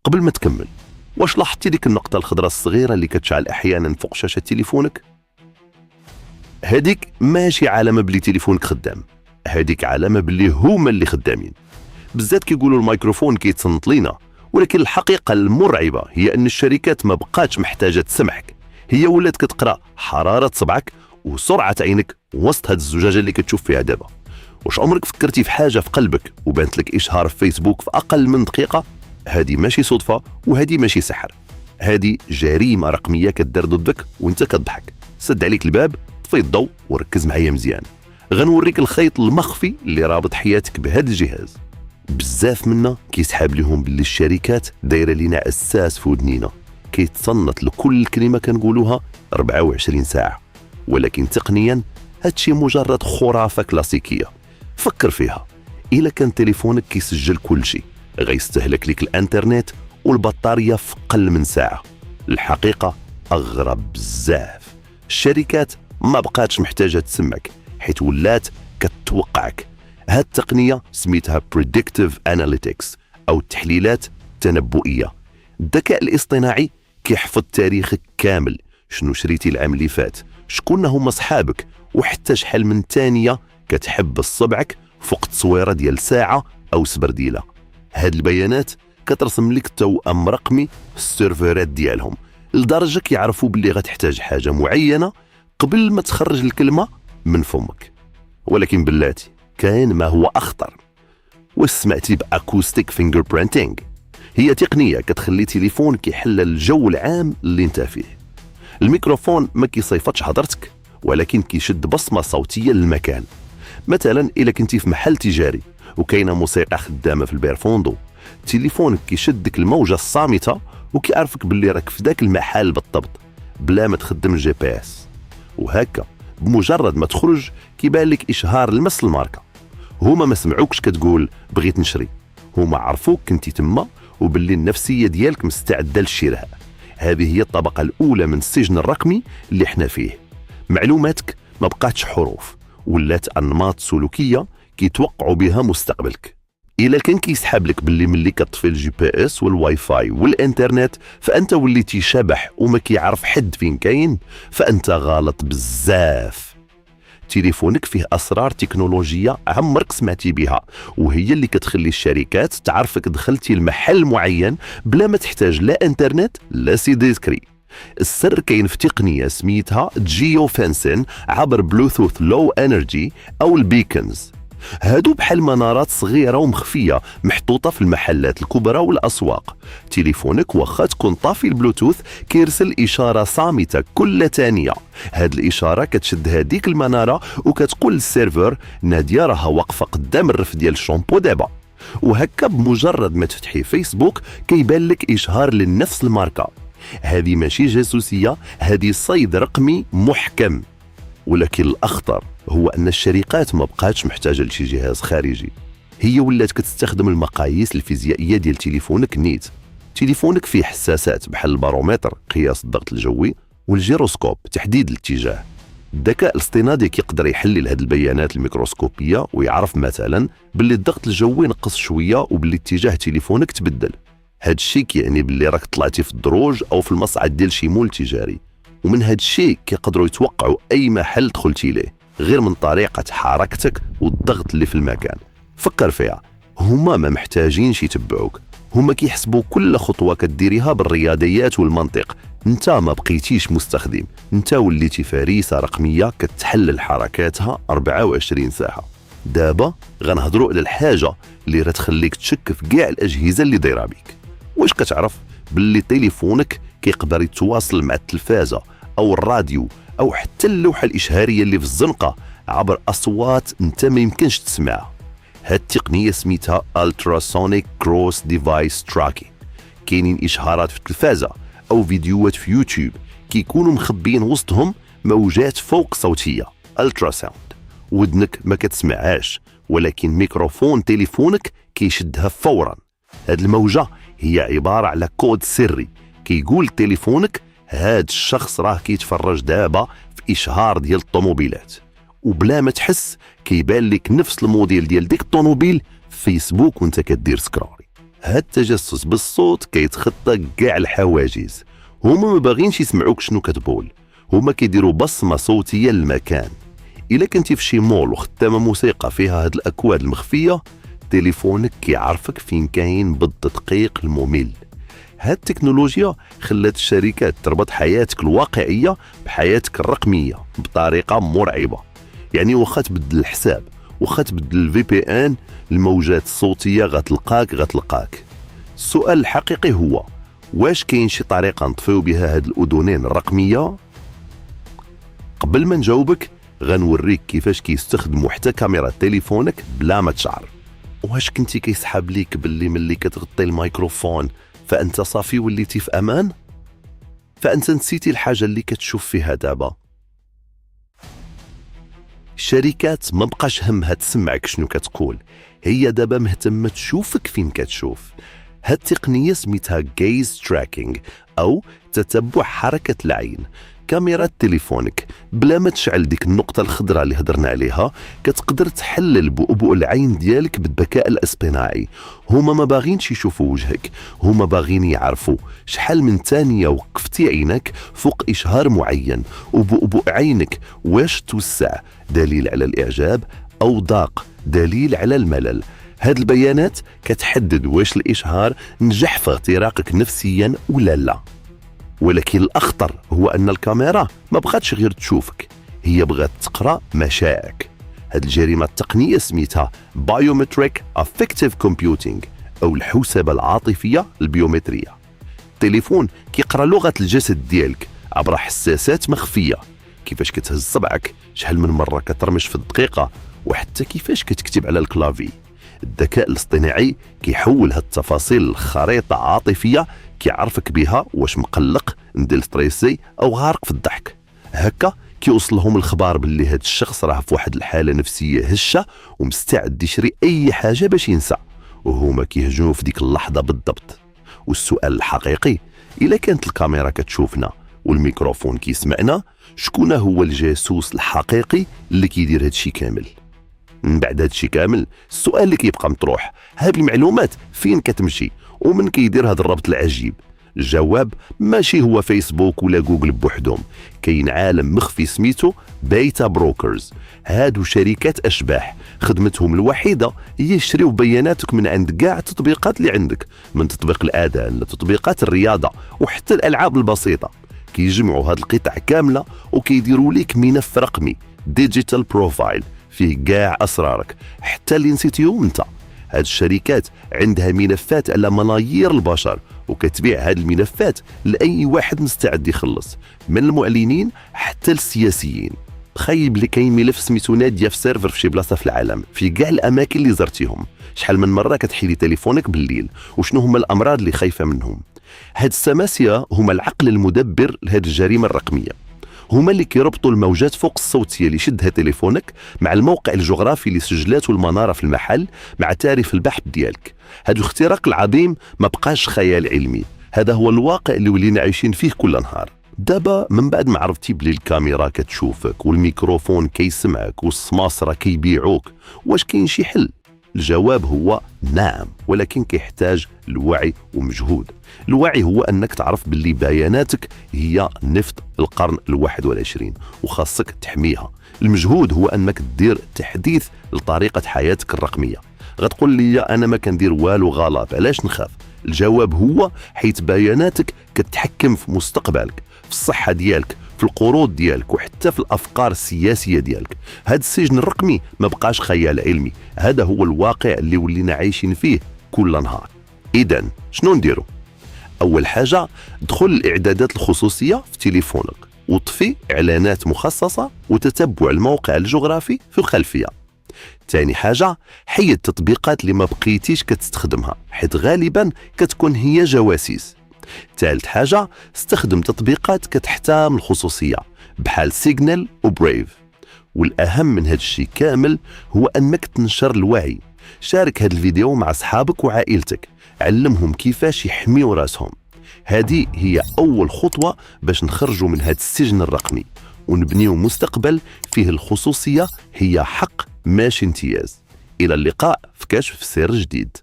قبل ما تكمل، واش لاحظتي ديك النقطة الخضراء الصغيرة اللي كتشعل أحيانا فوق شاشة تليفونك؟ هذيك ماشي علامة بلي تليفونك خدام، هذيك علامة بلي هما اللي خدامين. بزاف كيقولوا الميكروفون كيتصنت لينا، ولكن الحقيقة المرعبة هي أن الشركات ما بقاتش محتاجة تسمعك، هي ولات كتقرأ حرارة صبعك وسرعة عينك وسط هاد الزجاجة اللي كتشوف فيها دابا. واش عمرك فكرتي في حاجة في قلبك وبانت لك إشهار في فيسبوك في أقل من دقيقة؟ هذه ماشي صدفة وهذه ماشي سحر، هذه جريمة رقمية كدار ضدك وانت كتضحك. سد عليك الباب، طفي الضوء وركز معايا مزيان. غنوريك الخيط المخفي اللي رابط حياتك بهذا الجهاز. بزاف منا كيسحاب لهم باللي الشركات دايره لينا اساس في ودنينا، كيتصنت لكل كلمه كنقولوها 24 ساعه، ولكن تقنيا هادشي مجرد خرافه كلاسيكيه. فكر فيها، الا كان تليفونك كيسجل كل شيء غيستهلك لك الانترنت والبطاريه في اقل من ساعه. الحقيقه اغرب بزاف، الشركات ما بقاتش محتاجه تسمعك حيت ولات كتوقعك. هاد التقنيه سميتها Predictive Analytics أو التحليلات التنبؤيه. الذكاء الاصطناعي كيحفظ تاريخك كامل، شنو شريتي العام اللي فات، شكون هما صحابك، وحتى شحال من ثانيه كتحب صبعك فوق تصويره ديال ساعه او سبرديله. هاد البيانات كترسم لك توأم رقمي في السيرفرات ديالهم، لدرجه كيعرفوا باللي غتحتاج حاجه معينه قبل ما تخرج الكلمه من فمك. ولكن بلاتي كاين ما هو أخطر. واش سمعتي بأكوستيك فينجر برينتينغ؟ هي تقنية كتخلي تليفونك يحلل الجو العام اللي انت فيه. الميكروفون ما كيصيفطش هضرتك، ولكن كيشد بصمة صوتية للمكان. مثلا إلا كنتي في محل تجاري وكاينة موسيقى خدامة في البيرفوندو، تليفونك كيشد ديك الموجة الصامتة وكيعرفك باللي راك في ذاك المحل بالضبط بلا ما تخدم الجي بي اس. وهكا بمجرد ما تخرج كيبان لك إشهار لمس الماركة. هما ما سمعوكش كتقول بغيت نشري، هما عرفوك كنتي تما وباللي النفسية ديالك مستعدة للشراء. هذه هي الطبقة الأولى من السجن الرقمي اللي احنا فيه. معلوماتك ما بقاتش حروف، ولات أنماط سلوكية كيتوقعوا بها مستقبلك. إلا كان كيسحب لك باللي ملي كتطفي الجي بي اس والواي فاي والإنترنت فأنت وليتي شبح وما كيعرف حد فين كاين، فأنت غلط بزاف. تليفونك فيه أسرار تكنولوجية عمرك سمعتي بها، وهي اللي كتخلي الشركات تعرفك دخلتي المحل معين بلا ما تحتاج لا انترنت لا سي ديسكري. السر كاين في تقنية سميتها جيو فانسين عبر بلوتوث لو انرجي أو البيكنز. هادو بحال منارات صغيرة ومخفية محطوطة في المحلات الكبرى والأسواق. تليفونك واخا تكون طافي البلوتوث كيرسل إشارة صامتة كل ثانية. هاد الإشارة كتشد هاديك المنارة وكتقول للسيرفر نادية راها واقفة قدام الرف ديال الشامبو دابا. وهكا بمجرد ما تفتحي فيسبوك كيبان لك إشهار لنفس الماركة. هذه ماشي جاسوسية، هذه صيد رقمي محكم. ولكن الأخطر هو أن الشركات ما بقاتش محتاجة لشي جهاز خارجي، هي ولات كتستخدم المقاييس الفيزيائية ديال تليفونك نيت. تليفونك فيه حساسات بحال البارومتر قياس الضغط الجوي والجيروسكوب تحديد الاتجاه. الذكاء الاصطناعي كيقدر يحلل هذه البيانات الميكروسكوبية ويعرف مثلا باللي الضغط الجوي نقص شوية وباللي اتجاه تليفونك تبدل. هاد الشيء كيعني باللي راك طلعتي في الدروج أو في المصعد ديال شي مول تجاري. ومن هاد الشيء كيقدروا يتوقعوا أي محل دخلتي ليه غير من طريقة حركتك والضغط اللي في المكان. فكر فيها، هما ما محتاجينش يتبعوك، هما كيحسبوا كل خطوة كديريها بالرياضيات والمنطق. انت ما بقيتيش مستخدم، انت وليتي فريسة رقمية كتحلل حركاتها 24 ساعة. دابا غنهضروا على الحاجة اللي راه تخليك تشك في كاع الأجهزة اللي دايره بيك. واش كتعرف باللي تليفونك كيقدر يتواصل مع التلفازة أو الراديو أو حتى اللوحة الإشهارية اللي في الزنقة عبر أصوات أنت ما يمكنش تسمعها؟ هاد التقنية سميتها Ultrasonic Cross Device Tracking. كاينين إشهارات في التلفازة أو فيديوهات في يوتيوب كيكونوا مخبين وسطهم موجات فوق صوتية التراساوند. ودنك ما كتسمعهاش، ولكن ميكروفون تليفونك كيشدها فورا. هاد الموجة هي عبارة على كود سري كيقول تليفونك هاد الشخص راه كيتفرج دابا في إشهار ديال الطوموبيلات، وبلا ما تحس كيبان لك نفس الموديل ديال ديك الطوموبيل في فيسبوك وانت كدير سكرولي. هاد التجسس بالصوت كيتخطى كاع الحواجز. هما ما باغينش يسمعوك شنو كتقول، هما كيديروا بصمه صوتيه للمكان. الا كنتي في شي مول وخدامه موسيقى فيها هاد الاكواد المخفيه، تليفونك كيعرفك فين كاين بالتدقيق الممل. هاد التكنولوجيا خلات الشركات تربط حياتك الواقعيه بحياتك الرقميه بطريقه مرعبه. يعني واخا تبدل الحساب، واخا تبدل الفي بي ان، الموجات الصوتيه غتلقاك. السؤال الحقيقي هو، واش كاين شي طريقه نطفيو بها هاد الاذنين الرقميه؟ قبل ما نجاوبك غنوريك كيفاش كيستخدموا حتى كاميرا تليفونك بلا ما تشعر. واش كنتي كيسحب ليك باللي ملي كتغطي الميكروفون فانت صافي وليتي في امان؟ فانت نسيتي الحاجه اللي كتشوف فيها دابا. الشركات ما بقاش همها تسمعك شنو كتقول، هي دابا مهتمه تشوفك فين كتشوف. هاد التقنيه سميتها gaze tracking او تتبع حركه العين. كاميرا تليفونك بلا ما تشعل ديك النقطه الخضراء اللي هضرنا عليها كتقدر تحلل بؤبؤ العين ديالك بالذكاء الاصطناعي. هما ما باغينش يشوفوا وجهك، هما باغيين يعرفوا شحال من ثانيه وقفتي عينك فوق اشهار معين، وبؤبؤ عينك واش توسع دليل على الاعجاب او ضاق دليل على الملل. هاد البيانات كتحدد واش الاشهار نجح في اختراقك نفسيا ولا لا. ولكن الأخطر هو أن الكاميرا ما بغاتش غير تشوفك، هي بغات تقرأ مشاعرك. هذه الجريمة التقنية سميتها Biometric Affective Computing أو الحوسبة العاطفية البيومترية. التليفون كيقرأ لغة الجسد ديالك عبر حساسات مخفية، كيفاش كتهز صبعك، شحال من مرة كترمش في الدقيقة، وحتى كيفاش كتكتب على الكلافي. الذكاء الاصطناعي كيحول هاد التفاصيل لخريطة عاطفية كيعرفك بها واش مقلق، ندير ستريسي او غارق في الضحك. هكا كيوصلهم الخبار باللي هاد الشخص راه في واحد الحالة نفسية هشة ومستعد يشري اي حاجة باش ينسى، وهما كيهجموا في ديك اللحظة بالضبط. والسؤال الحقيقي، الا كانت الكاميرا كتشوفنا والميكروفون كيسمعنا، شكون هو الجاسوس الحقيقي اللي كيدير هادشي كامل؟ من بعد هادشي كامل السؤال اللي كيبقى مطروح، هاد المعلومات فين كتمشي ومن كيدير هاد الربط العجيب؟ الجواب ماشي هو فيسبوك ولا جوجل بوحدهم، كاين عالم مخفي سميتو بيتا بروكرز. هادو شركات اشباح خدمتهم الوحيده هي يشريو بياناتك من عند كاع التطبيقات اللي عندك، من تطبيق الاذان لتطبيقات الرياضه وحتى الالعاب البسيطه. كيجمعوا هاد القطع كامله وكيديروا ليك ملف رقمي ديجيتال بروفايل فيه كاع اسرارك حتى اللي نسيتيهم انت. هاد الشركات عندها ملفات على ملايير البشر وكتبيع هاد الملفات لاي واحد مستعد يخلص، من المعلنين حتى السياسيين. تخيل بلي كاين ملف سميتو ناديه في سيرفر في شي بلاصه في العالم في كاع الاماكن اللي زرتيهم. شحال من مره كتحيلي تليفونك بالليل، وشنو هما الامراض اللي خايفه منهم؟ هاد السماسيه هما العقل المدبر لهاد الجريمه الرقميه. هما اللي كيربطوا الموجات فوق الصوتيه اللي شدها تليفونك مع الموقع الجغرافي اللي سجلاته المناره في المحل مع تعريف البحث ديالك. هذا الاختراق العظيم ما بقاش خيال علمي، هذا هو الواقع اللي ولينا عايشين فيه كل نهار. دابا من بعد ما عرفتي بلي الكاميرا كتشوفك والميكروفون كيسمعك والسماسرة كيبيعوك، واش كاين شي حل؟ الجواب هو نعم، ولكن كيحتاج الوعي ومجهود. الوعي هو أنك تعرف باللي بياناتك هي نفط القرن ال21 وخاصك تحميها. المجهود هو أنك تدير تحديث لطريقة حياتك الرقمية. غتقول لي أنا ما كندير والو غلط، علاش نخاف؟ الجواب هو حيث بياناتك كتحكم في مستقبلك، في الصحة ديالك، في القروض ديالك، وحتى في الأفكار السياسية ديالك. هذا السجن الرقمي ما بقاش خيال علمي، هذا هو الواقع اللي ولينا عايشين فيه كل نهار. إذن شنو نديرو؟ أول حاجة دخل الإعدادات الخصوصية في تليفونك وطفي إعلانات مخصصة وتتبع الموقع الجغرافي في الخلفية. تاني حاجة حيد التطبيقات اللي ما بقيتيش كتستخدمها حيث غالبا كتكون هي جواسيس. ثالث حاجة استخدم تطبيقات كتحترم الخصوصية بحال سيجنال وبريف. والأهم من هذا الشيء كامل هو أنك تنشر الوعي. شارك هذا الفيديو مع أصحابك وعائلتك، علمهم كيفاش يحميوا راسهم. هذه هي أول خطوة باش نخرجوا من هذا السجن الرقمي ونبنيو مستقبل فيه الخصوصية هي حق ماشي امتياز. إلى اللقاء في كشف سر جديد.